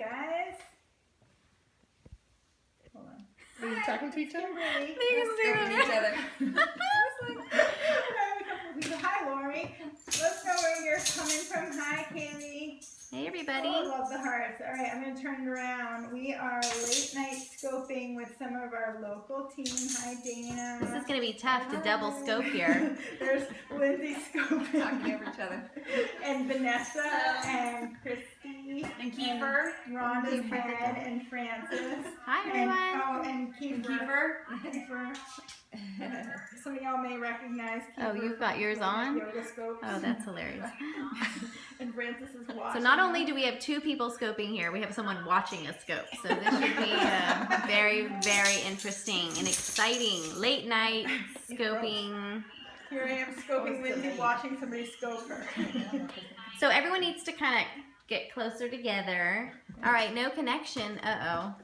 guys. Hold on. Are you talking to each other? Kimberly. Each other. Hi, Lori. Let's know where you're coming from. Hi, Kaylee. Hey, everybody. Oh, I love the hearts. All right, I'm going to turn it around. We are late night scoping with some of our local team. Hi, Dana. This is going to be tough to double scope here. There's Lindsay scoping. Talking over each other. And Vanessa and Christy. And Kiefer. Rhonda's head and Francis. Hi, everyone. And Kiefer. Kiefer. Some of y'all may recognize Kiefer. Oh, you've got yours on? Yoga scopes. Oh, that's hilarious. And Francis is So watching. not only do we have 2 people scoping here, we have someone watching us scope. So this should be very, very interesting and exciting late night scoping. Here I am scoping Lindsay, watching somebody scope her. So everyone needs to kind of get closer together. All right, no connection. Uh-oh.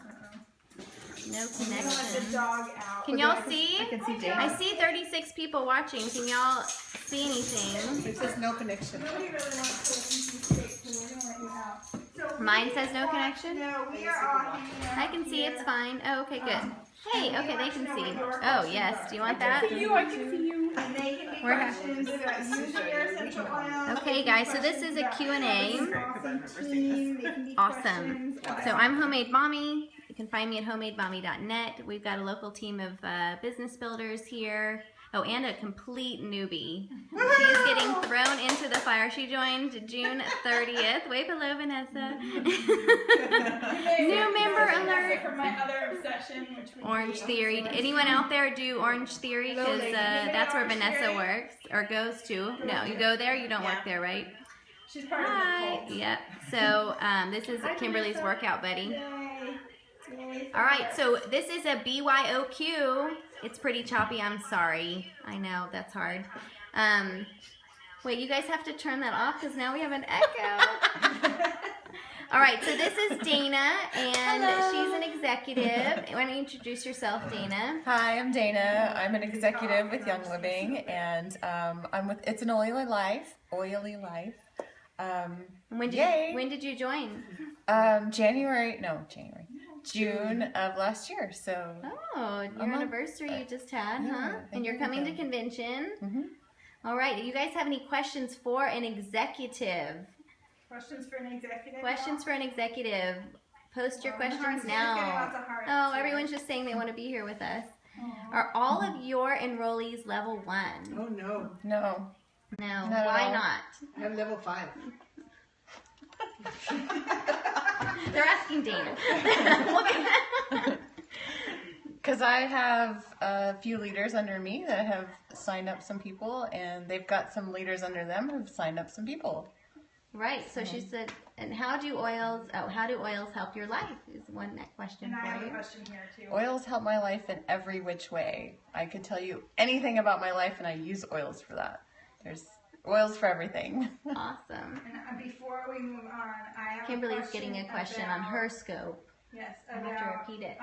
No I'm gonna let the connection. dog out. Can y'all see? I can see Dana. I see 36 people watching. Can y'all see anything? It says no connection. Nobody really wants to take, so we're gonna let you out. So Mine says no connection? No, we are all hanging out I can see it's here. fine. Oh, okay, good. Hey, okay, they can see. Oh, yes. Do you want that? I can see you. And they can be We're questions about using your essential oils. Okay, guys, so this is a Q&A. Awesome. So I'm Homemade Mommy. You can find me at homemademommy.net. We've got a local team of business builders here. Oh, and a complete newbie. She's getting thrown into the fire. She joined June 30th. Way below Vanessa. New member alert. For my other obsession, which would Orange be Theory. Anyone out there do Orange Theory? Because that's where Vanessa works or goes to. No, you go there. You don't work there, right? She's part Hi. of the cult. Yep. So this is Kimberly's workout buddy. Yay. Yay. All right. So this is a BYOQ. It's pretty choppy. I'm sorry. I know that's hard. Wait, you guys have to turn that off because now we have an echo. All right, so this is Dana, and she's an executive. Why don't you introduce yourself, Dana? Hi, I'm Dana. I'm an executive with Young Living, and I'm with It's an Oily Life. When did you join? June of last year. So Oh, your anniversary you just had, huh? And you're coming to convention. Mhm. All right, do you guys have any questions for an executive? Questions for an executive? Questions for an executive. Post your questions Hearts. Getting now. lots of hearts. Oh, everyone's just saying they want to be here with us. Are all of your enrollees level 1? Oh no. no. No. Not at Why all. not? I'm level 5. They're asking Dana. Because I have a few leaders under me that have signed up some people, and they've got some leaders under them who've signed up some people. Right. So she said, and how do oils help your life? Is one question And I have for a you. question here too. Oils help my life in every which way. I could tell you anything about my life, and I use oils for that. There's oils for everything. Awesome. And before we move on, I have Kimberly's getting a question on her scope. Yes, I'll about, have to repeat it.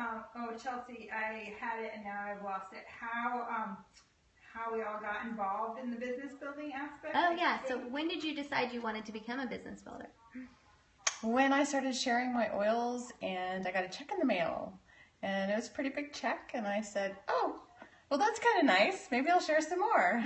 Chelsea, I had it and now I've lost it. How we all got involved in the business building aspect? Oh yeah. So when did you decide you wanted to become a business builder? When I started sharing my oils, and I got a check in the mail, and it was a pretty big check, and I said, oh, well, that's kind of nice. Maybe I'll share some more.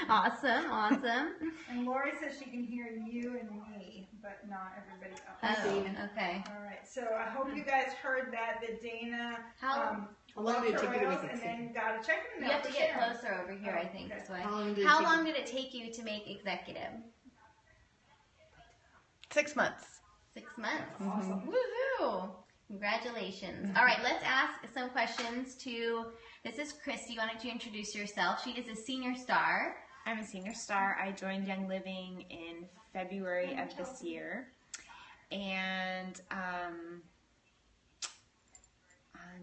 Awesome. And Lori says she can hear you and me, but not everybody else. Oh, okay. All right, so I hope you guys heard that Dana How How long did it take you to make and it? then got a check in the you mail. have to for get sharing. closer over here, I think. Okay. This way. How long did it How take long did it take you to make executive? 6 months. 6 months. Awesome. Woohoo! Congratulations. All right, let's ask some questions to. This is Christy. Why don't you introduce yourself? She is a senior star. I'm a senior star. I joined Young Living in February of this year. And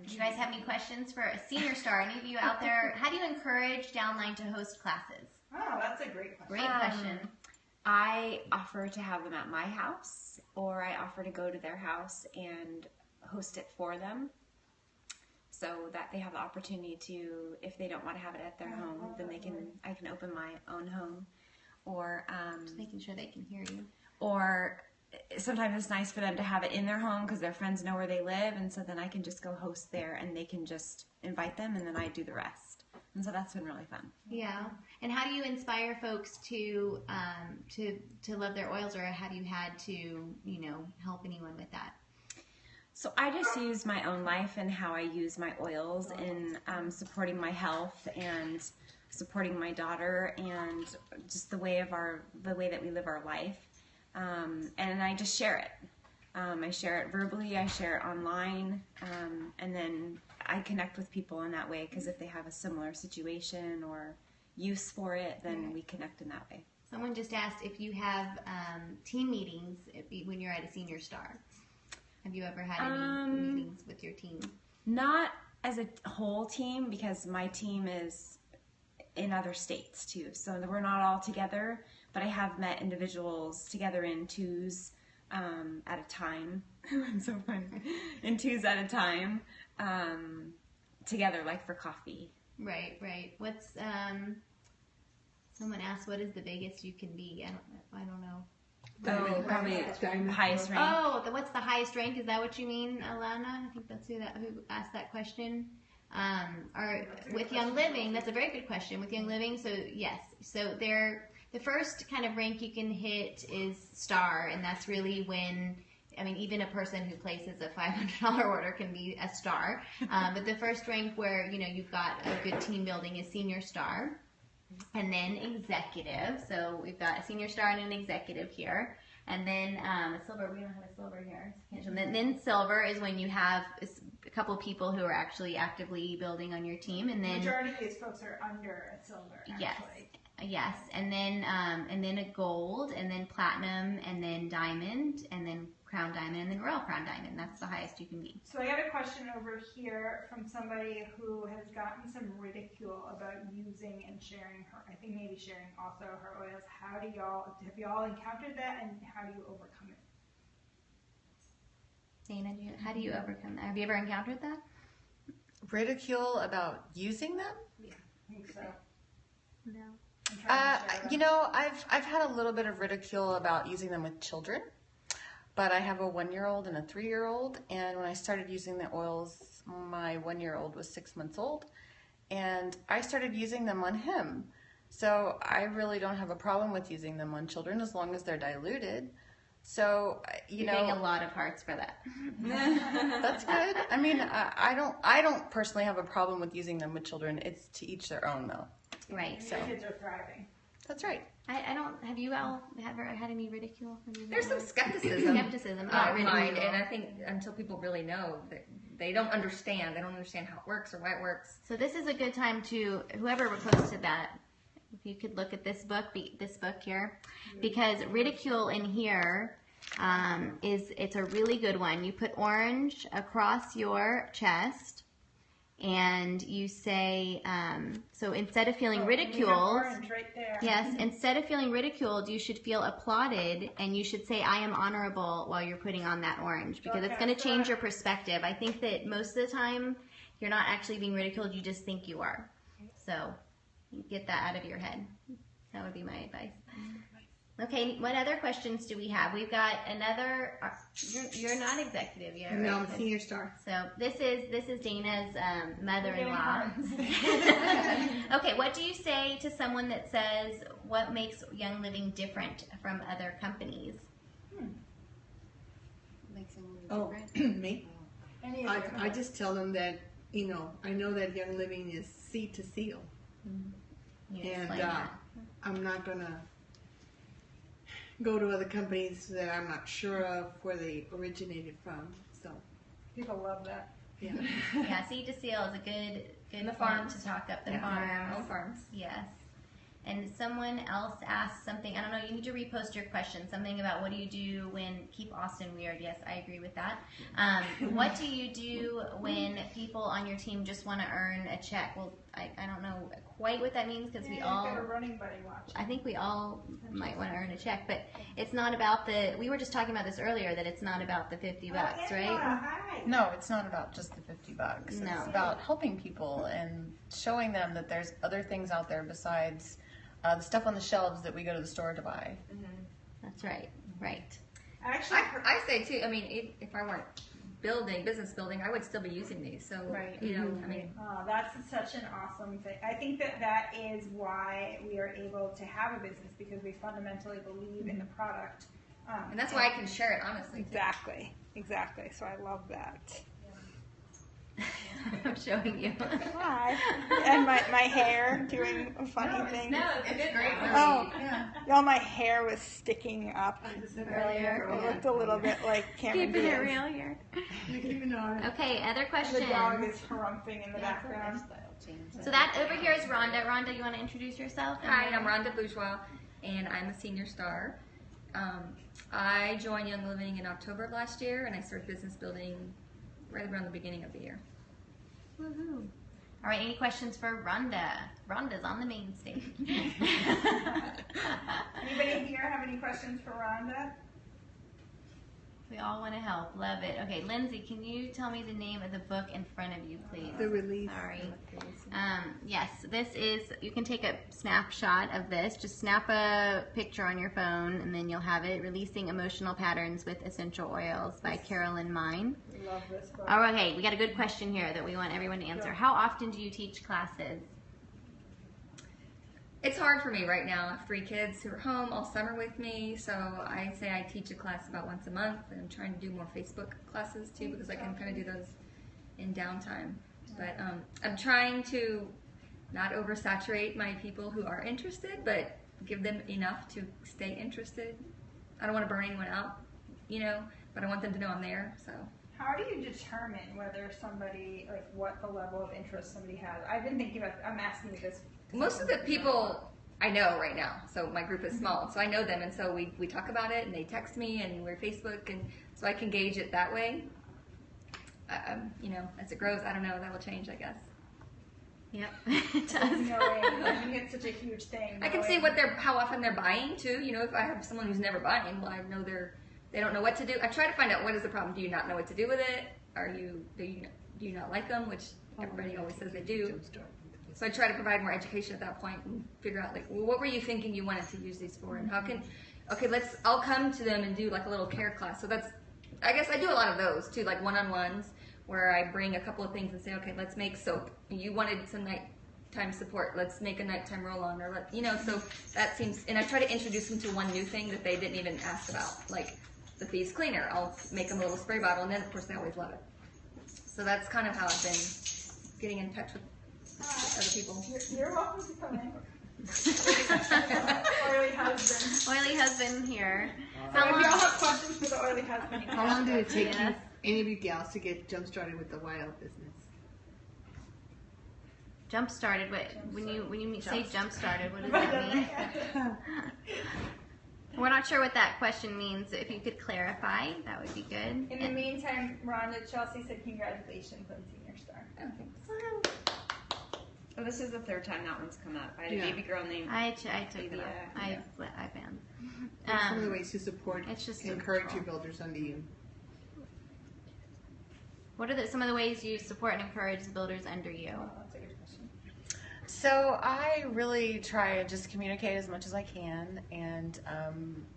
Do you guys have any questions for a senior star? Any of you out there? How do you encourage downline to host classes? Oh, that's a great question. Great question. I offer to have them at my house, or I offer to go to their house and host it for them, so that they have the opportunity to, if they don't want to have it at their home, then I can open my own home, or Just making sure they can hear you. or sometimes it's nice for them to have it in their home because their friends know where they live, and so then I can just go host there and they can just invite them, and then I do the rest. And so that's been really fun. Yeah. And how do you inspire folks to love their oils, or have you had to, help anyone with that? So I just use my own life and how I use my oils in supporting my health and supporting my daughter and just the way that we live our life. And I just share it. I share it verbally, I share it online, and then I connect with people in that way because if they have a similar situation or use for it, then we connect in that way. Someone just asked if you have team meetings when you're at a Senior Star. Have you ever had any meetings with your team? Not as a whole team because my team is in other states too. So we're not all together, but I have met individuals together in twos at a time. It's so funny. In twos at a time together, like for coffee. Right. What's someone asked, what is the biggest you can be? I don't know. Oh, probably highest rank. Oh, what's the highest rank? Is that what you mean, Alana? I think that's who asked that question. Or with Young Living, that's a very good question. With Young Living, so yes, so the first kind of rank you can hit is star, and that's really when, even a person who places a $500 order can be a star. But the first rank where you've got a good team building is Senior Star. And then executive, so we've got a Senior Star and an executive here, and then a silver. We don't have a silver here. And then silver is when you have a couple of people who are actually actively building on your team, and then majority of these folks are under a silver. Actually. Yes, and then a gold, and then platinum, and then diamond, and then crown diamond, and then royal crown diamond. That's the highest you can be. So I got a question over here from somebody who has gotten some ridicule about using and sharing maybe sharing also her oils. Have y'all encountered that, and how do you overcome it? Dana, how do you overcome that? Have you ever encountered that? Ridicule about using them? Yeah, I think so. No. I've had a little bit of ridicule about using them with children, but I have a 1-year-old and a 3-year-old, and when I started using the oils, my 1-year-old was 6 months old, and I started using them on him. So I really don't have a problem with using them on children as long as they're diluted. So You're getting a lot of hearts for that. That's good. I don't personally have a problem with using them with children. It's to each their own, though. Right. So kids are thriving. That's right. I don't. Have you all ever had any ridicule? There's some skepticism. Ridicule. Mind, and I think until people really know that they don't understand how it works or why it works. So this is a good time to whoever posted that. If you could look at this book here, because ridicule in here it's a really good one. You put orange across your chest, and you say, so instead of feeling ridiculed, orange right there. yes, instead of feeling ridiculed, you should feel applauded, and you should say, I am honorable, while you're putting on that orange, because it's going to change your perspective. I think that most of the time, you're not actually being ridiculed, you just think you are. So get that out of your head. That would be my advice. Okay, what other questions do we have? We've got another. You're not executive yet, right? No, I'm Senior Star. So this is Dana's mother-in-law. Okay, what do you say to someone that says, what makes Young Living different from other companies? Makes them different? Me? Any of I just tell them that, I know that Young Living is seed to seal. You And explain that. I'm not going to go to other companies that I'm not sure of where they originated from. So, people love that. yeah. Yeah, seed to seal is a good the farm farms. to talk up the Yeah. farms. Own farms. Yes. And someone else asked something, I don't know, you need to repost your question, something about what do you do when, keep Austin weird, yes, I agree with that. What do you do when people on your team just want to earn a check? Well, I don't know quite what that means because You've got a running buddy watching. I think we all might want to earn a check, but it's not about we were just talking about this earlier, that it's not about the $50, right? Hi. No, it's not about just the $50. No. It's about helping people and showing them that there's other things out there besides the stuff on the shelves that we go to the store to buy. That's right, right. Actually, I say too. I mean, if I weren't business building, I would still be using these. So Right. you know, I mean, that's such an awesome thing. I think that is why we are able to have a business, because we fundamentally believe in the product. and that's why I can share it honestly. Too. Exactly. So I love that. I'm showing you. Hi. And my hair doing a funny thing. No, it's great. Oh. Yeah. Y'all, my hair was sticking up Earlier. It looked a little bit like Cameron Keeping it Diaz. real here. Keeping on. Okay, other The questions. dog is harumphing in the background. So that over here is Rhonda. Rhonda, you want to introduce yourself? Hi, I'm Rhonda Bourgeois, and I'm a senior star. I joined Young Living in October of last year, and I started business building right around the beginning of the year. Woohoo. All right, any questions for Rhonda? Rhonda's on the main stage. Anybody here have any questions for Rhonda? We all want to help. Love it. Okay, Lindsay, can you tell me the name of the book in front of you, please? The release. Sorry. Yes, this is, you can take a snapshot of this. Just snap a picture on your phone, and then you'll have it. Releasing Emotional Patterns with Essential Oils by Carolyn Mine. Love this book. Oh, okay, we got a good question here that we want everyone to answer. How often do you teach classes? It's hard for me right now. I have 3 kids who are home all summer with me, so I say I teach a class about once a month, and I'm trying to do more Facebook classes too, because I can kind of do those in downtime. But I'm trying to not oversaturate my people who are interested, but give them enough to stay interested. I don't want to burn anyone out, you know, but I want them to know I'm there, so. How do you determine whether somebody, like what the level of interest somebody has? I've been thinking about, I'm asking you this. Most of the people I know right now, so my group is small, so I know them, and so we talk about it, and they text me, and we're Facebook, and so I can gauge it that way. You know, as it grows, I don't know, that will change, I guess. Yep, it does. Knowing, I think it's such a huge thing. I can see how often they're buying too. You know, if I have someone who's never buying, well, I know they don't know what to do. I try to find out what is the problem. Do you not know what to do with it? Do you not like them? Which everybody always says they do. So I try to provide more education at that point and figure out, like, well, what were you thinking you wanted to use these for, and I'll come to them and do like a little care class. So I guess I do a lot of those too, like one-on-ones where I bring a couple of things and say, okay, let's make soap. You wanted some nighttime support. Let's make a nighttime roll-on, or so that seems, and I try to introduce them to one new thing that they didn't even ask about, like the Bees Cleaner. I'll make them a little spray bottle, and then of course they always love it. So that's kind of how I've been getting in touch with other people. You're welcome to come in. Oily husband. Oily husband here. So if y'all have questions for the oily husband, you can How long ask did it us. take you, Yes. any of you gals, to get jump started with the wild business? Jump started. When you say jump started, what does that mean? We're not sure what that question means. If you could clarify, that would be good. In the meantime, Rhonda, Chelsea said congratulations on Senior Star. Oh, this is the 3rd time that one's come up. I had a Yeah. baby girl named I took it Yeah. up. I found. What's some of the ways to support, it's just encourage neutral. your builders under you? What are some of the ways you support and encourage the builders under you? Oh, that's a good question. So I really try and just communicate as much as I can, and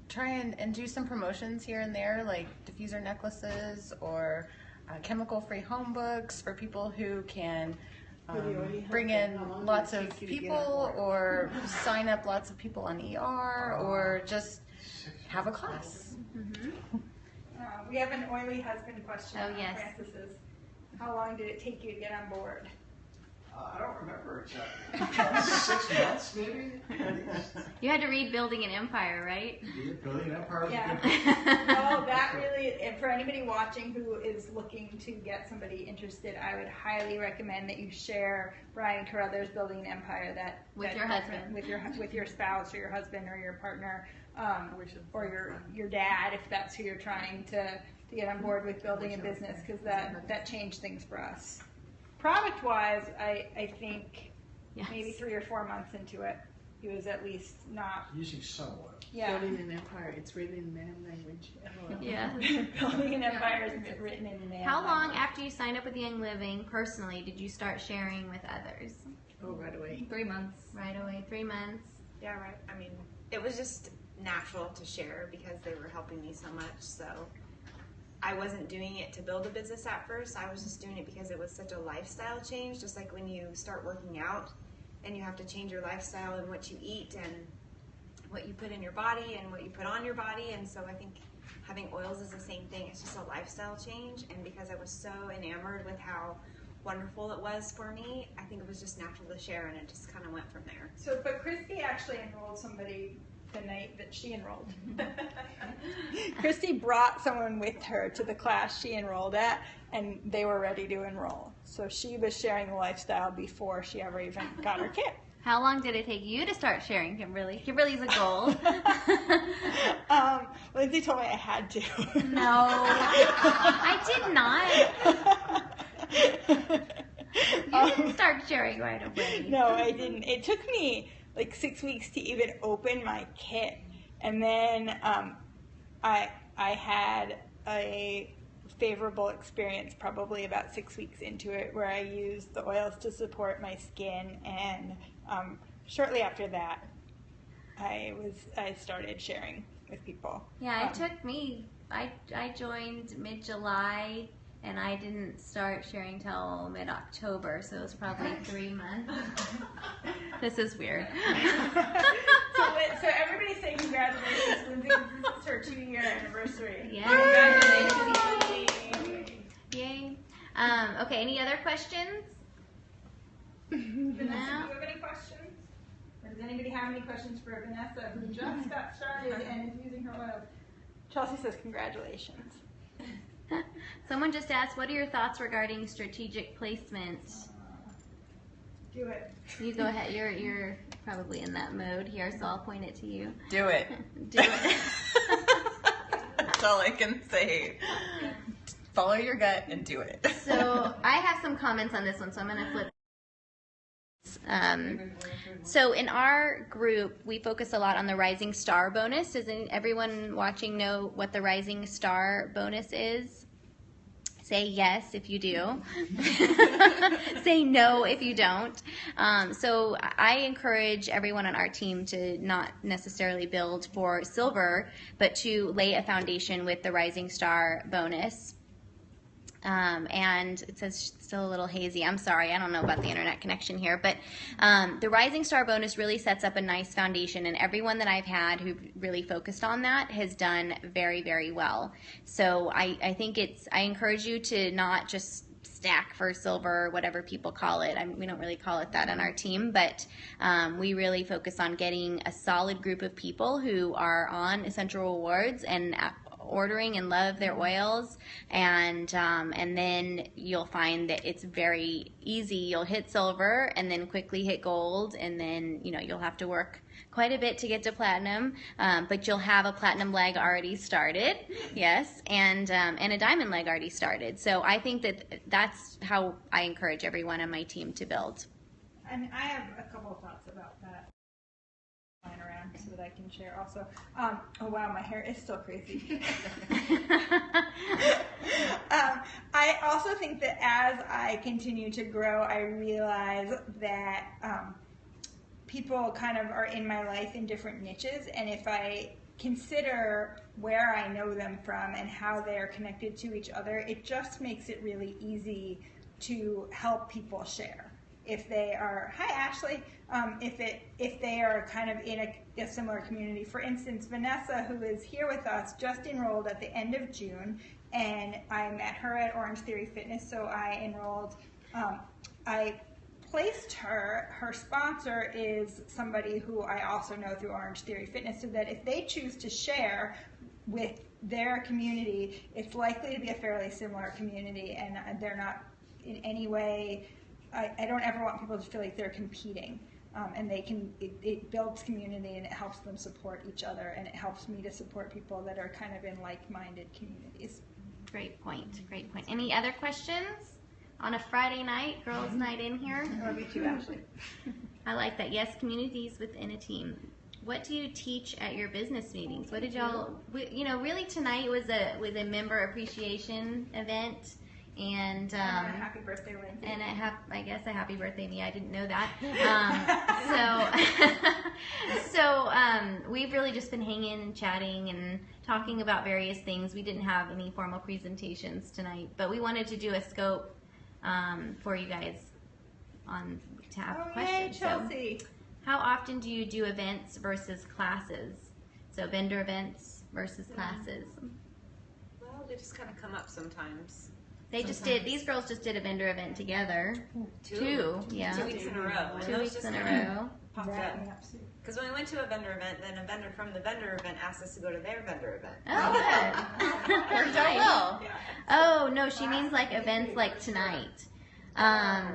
try and do some promotions here and there, like diffuser necklaces or chemical-free home books for people who can bring in lots of people, or sign up lots of people on ER, or just have a class. We have an oily husband question. Oh, on yes. Francis's. How long did it take you to get on board? I don't remember exactly. 6 months, maybe? You had to read Building an Empire, right? Building an empire. Yeah. No, that really, and for anybody watching who is looking to get somebody interested, I would highly recommend that you share Brian Carruthers' Building an Empire With that your husband. with your spouse or your husband or your partner, or your dad, if that's who you're trying to get on board with building a business, because that changed things for us. Product wise, I think Yes. maybe 3 or 4 months into it, he was at least not. Using some oil. Yeah. Building an empire. It's written in man language. Yeah. Building an Empire is written in man. How long after you signed up with Young Living personally did you start sharing with others? Oh, right away. 3 months. Right away, 3 months. Yeah, right. I mean, it was just natural to share because they were helping me so much. So I wasn't doing it to build a business at first. I was just doing it because it was such a lifestyle change, just like when you start working out and you have to change your lifestyle and what you eat and what you put in your body and what you put on your body. And so I think having oils is the same thing. It's just a lifestyle change. And because I was so enamored with how wonderful it was for me, I think it was just natural to share, and it just kind of went from there. So, but Christy actually enrolled somebody the night that she enrolled. Christy brought someone with her to the class she enrolled at, and they were ready to enroll. So she was sharing the lifestyle before she ever even got her kit. How long did it take you to start sharing, Kimberly? Kimberly's a gold. Lindsay told me I had to. No, I did not. You didn't start sharing right away. No, I didn't. It took me like 6 weeks to even open my kit, and then I had a favorable experience probably about 6 weeks into it, where I used the oils to support my skin, and shortly after that, I started sharing with people. Yeah, it took me. I joined mid-July, and I didn't start sharing till mid-October, so it was probably 3 months. This is weird. So everybody say congratulations, Lindsay. This is her 2-year anniversary. Yeah. Congratulations. Yay. Okay, any other questions? Vanessa, do you No. have any questions? Or does anybody have any questions for Vanessa, who just got started and is using her oils? Chelsea says congratulations. Someone just asked, what are your thoughts regarding strategic placement? Do it. You go ahead. You're probably in that mode here, so I'll point it to you. Do it. Do it. That's all I can say. Follow your gut and do it. So I have some comments on this one, so I'm going to flip. So in our group, we focus a lot on the Rising Star bonus. Does everyone watching know what the Rising Star bonus is? Say yes if you do. Say no if you don't. So I encourage everyone on our team to not necessarily build for silver, but to lay a foundation with the Rising Star bonus. And it says still a little hazy. I'm sorry, I don't know about the internet connection here, but the Rising Star bonus really sets up a nice foundation, and everyone that I've had who really focused on that has done very, very well. So I think I encourage you to not just stack for silver, whatever people call it. We don't really call it that on our team, but we really focus on getting a solid group of people who are on Essential Rewards and ordering and love their oils, and then you'll find that it's very easy. You'll hit silver and then quickly hit gold, and then you'll have to work quite a bit to get to platinum, but you'll have a platinum leg already started, yes, and a diamond leg already started. So I think that's how I encourage everyone on my team to build. And I have a couple of thoughts about that. Around so that I can share also. Oh wow, my hair is still crazy. I also think that as I continue to grow, I realize that people kind of are in my life in different niches, and if I consider where I know them from and how they are connected to each other, it just makes it really easy to help people share. If they are, hi Ashley, if they are kind of in a similar community. For instance, Vanessa, who is here with us, just enrolled at the end of June, and I met her at Orange Theory Fitness, so I enrolled. I placed her. Her sponsor is somebody who I also know through Orange Theory Fitness, so that if they choose to share with their community, it's likely to be a fairly similar community, and they're not in any way. I don't ever want people to feel like they're competing, and it builds community, and it helps them support each other, and it helps me to support people that are kind of in like-minded communities. Great point, great point. Any other questions on a Friday night, girls' night in here? I love you too, Ashley. I like that. Yes, communities within a team. What do you teach at your business meetings? What did y'all? Really tonight was a member appreciation event. And happy birthday, Lindsay. And I guess a happy birthday me. I didn't know that. we've really just been hanging and chatting and talking about various things. We didn't have any formal presentations tonight, but we wanted to do a scope for you guys to have Oh, yay, questions. So, Chelsea. how often do you do events versus classes? So vendor events versus classes. Well, they just kind of come up sometimes. They just did. These girls just did a vendor event together. Two, yeah. 2 weeks in a row. And 2 those weeks just in a kinda row. Popped up. Wrap me up soon. Because when we went to a vendor event, then a vendor from the vendor event asked us to go to their vendor event. Oh, good. Worked out well. Oh no, she means like events like tonight. I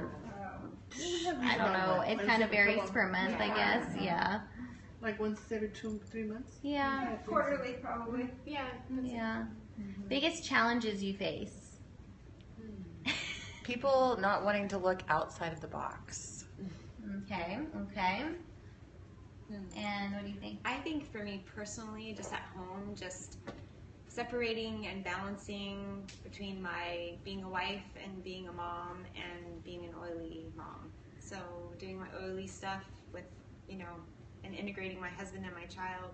don't know. It kind of varies per month, I guess. Yeah. Like once every 2-3 months. Yeah. Quarterly, probably. Yeah. Yeah. Biggest challenges you face? People not wanting to look outside of the box. Okay. Okay. And what do you think? I think for me personally, just at home, just separating and balancing between my being a wife and being a mom and being an oily mom. So doing my oily stuff with, and integrating my husband and my child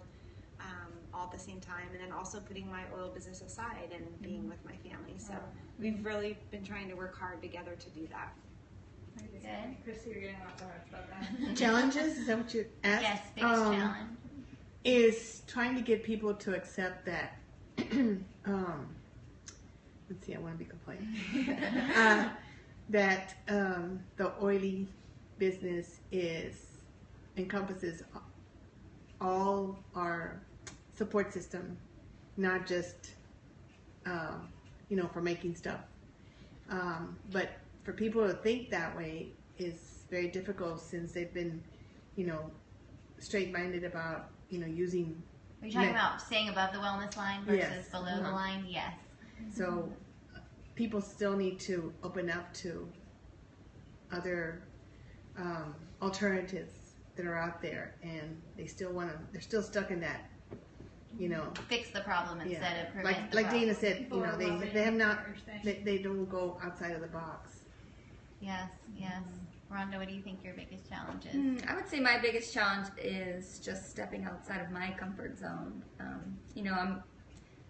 all at the same time, and then also putting my oil business aside and being with my family. So we've really been trying to work hard together to do that. Good. Chrissy, you're getting off the hard about that. Challenges, is that what you asked? Yes, biggest challenge. Is trying to get people to accept that, let's see, I want to be complaining. That the oily business encompasses all our support system, not just, for making stuff. But for people to think that way is very difficult since they've been, straight-minded about, using. Are you talking about staying above the wellness line versus Yes. below the line? Yes. So people still need to open up to other alternatives that are out there, and they're still stuck in that, Fix the problem instead of prevent the like problem. Dana said, People are loving they have not, what you're saying. they don't go outside of the box. Yes, yes. Rhonda, what do you think your biggest challenge is? I would say my biggest challenge is just stepping outside of my comfort zone. I'm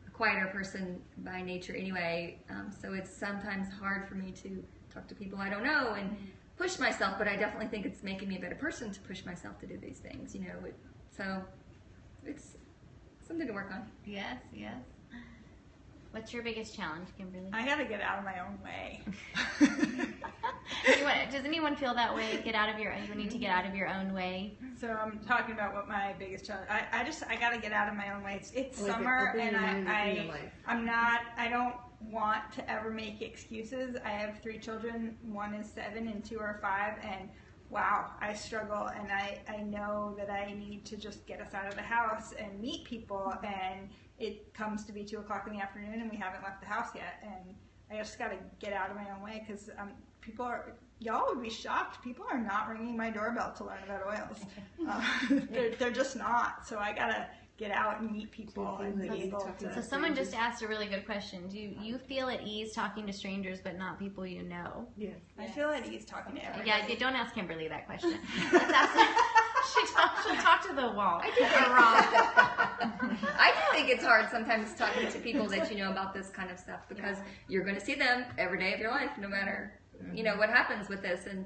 a quieter person by nature anyway, so it's sometimes hard for me to talk to people I don't know and push myself, but I definitely think it's making me a better person to push myself to do these things, so it's something to work on. Yes, yes. What's your biggest challenge, Kimberly? I gotta get out of my own way. Does anyone feel that way? You need to get out of your own way. So I'm talking about what my biggest challenge. I gotta get out of my own way. It's Like, summer, open your and mind, open your life. I don't want to ever make excuses. I have 3 children. 1 is 7 and 2 are 5, and wow, I struggle, and I know that I need to just get us out of the house and meet people, and it comes to be 2 o'clock in the afternoon and we haven't left the house yet, and I just got to get out of my own way because y'all would be shocked. People are not ringing my doorbell to learn about oils. They're just not. So I got to get out and meet people and be able So to. someone just asked a really good question. Do you feel at ease talking to strangers but not people you know? Yes. I feel at ease talking to everybody. Yeah, don't ask Kimberly that question. Let's ask she'll talk to the wall. I think you're wrong. I do think it's hard sometimes talking to people that you know about this kind of stuff because you're going to see them every day of your life, no matter what happens with this. And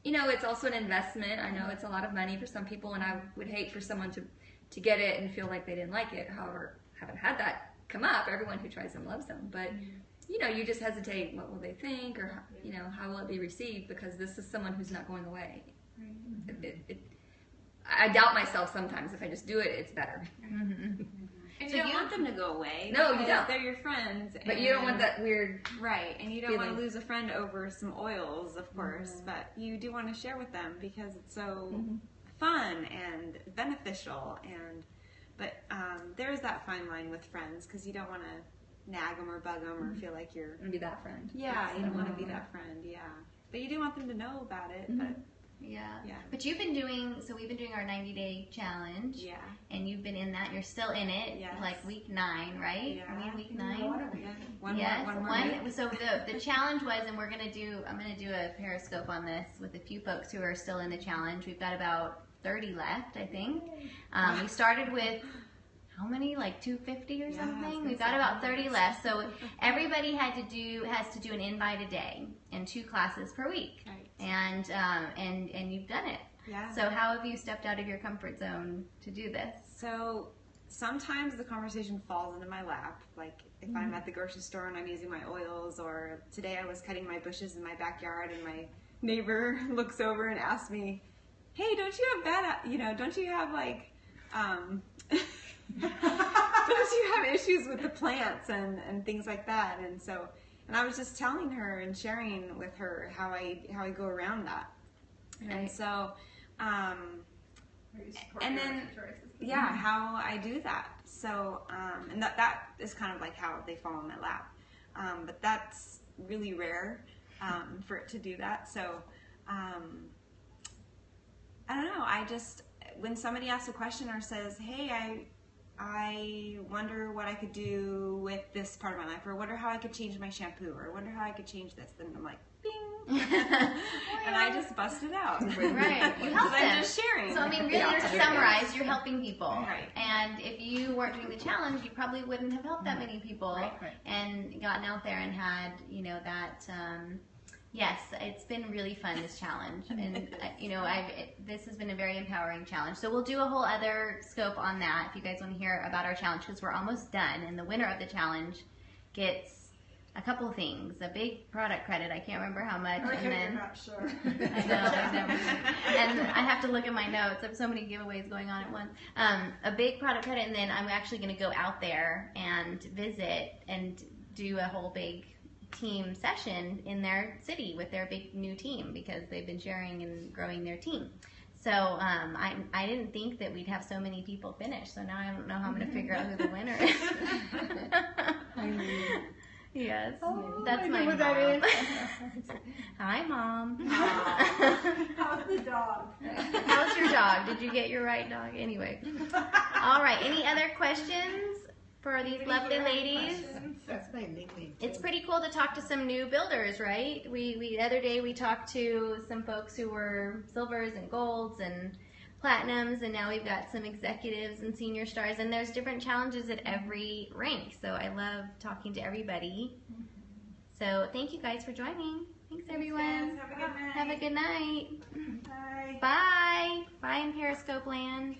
it's also an investment. I know it's a lot of money for some people, and I would hate for someone to get it and feel like they didn't like it. However, haven't had that come up. Everyone who tries them loves them, but you just hesitate. What will they think, or how will it be received? Because this is someone who's not going away. I doubt myself sometimes. If I just do it, it's better. And you don't want them to go away. No, you because don't. They're your friends. But you don't want that weird. Right, and you don't want to feeling. lose a friend over some oils, of course, but you do want to share with them because it's so fun and beneficial. But there is that fine line with friends because you don't want to nag them or bug them or feel like you're. And be that friend. Yeah, you don't want to be that friend. Yeah, but you do want them to know about it. But Yeah. Yeah. But we've been doing our 90-day challenge. yeah, And you've been in that. You're still in it. Yes. Like week 9, right? Yeah. Are we in week 9? yeah. One Yes. more week. So the challenge was, and I'm gonna do a Periscope on this with a few folks who are still in the challenge. We've got about 30 left, I think. We started with how many? Like 250 or something. We've got about 30 left. So everybody has to do an invite a day and 2 classes per week. Right. And you've done it. Yeah. So how have you stepped out of your comfort zone to do this? So sometimes the conversation falls into my lap, like if I'm at the grocery store and I'm using my oils, or today I was cutting my bushes in my backyard and my neighbor looks over and asks me, "Hey, don't you have don't you have like, don't you have issues with the plants and things like that?" And I was just telling her and sharing with her how I go around that. Right. And so, and then, yeah, how I do that. So, and that is kind of like how they fall in my lap. But that's really rare for it to do that. So, I don't know. I just, when somebody asks a question or says, "Hey, I wonder what I could do with this part of my life," or "Wonder how I could change my shampoo," or "Wonder how I could change this," then I'm like, bing. And I just bust it out. Right. You help them. I'm just sharing. So, I mean, really, to summarize, you're helping people. Right. And if you weren't doing the challenge, you probably wouldn't have helped that many people. Right. And gotten out there and had, that, yes, it's been really fun, this challenge. And, this has been a very empowering challenge. So we'll do a whole other scope on that if you guys want to hear about our challenge, because we're almost done. And the winner of the challenge gets a couple things. A big product credit, I can't remember how much. You're And not sure. I know. And I have to look at my notes. I have so many giveaways going on at once. A big product credit, and then I'm actually going to go out there and visit and do a whole big team session in their city with their big new team, because they've been sharing and growing their team. So I didn't think that we'd have so many people finish. So now I don't know how I'm going to figure out who the winner is. Yes, that's my mom. Hi, Mom. How's the dog? How's your dog? Did you get your right dog? Anyway. All right. Any other questions for these lovely ladies? That's my nickname. It's pretty cool to talk to some new builders, right? We the other day we talked to some folks who were silvers and golds and platinums, and now we've got some executives and senior stars, and there's different challenges at every rank. So I love talking to everybody. So thank you guys for joining. Thanks, everyone. Have a good night. Have a good night. Bye. Bye. Bye in Periscope land.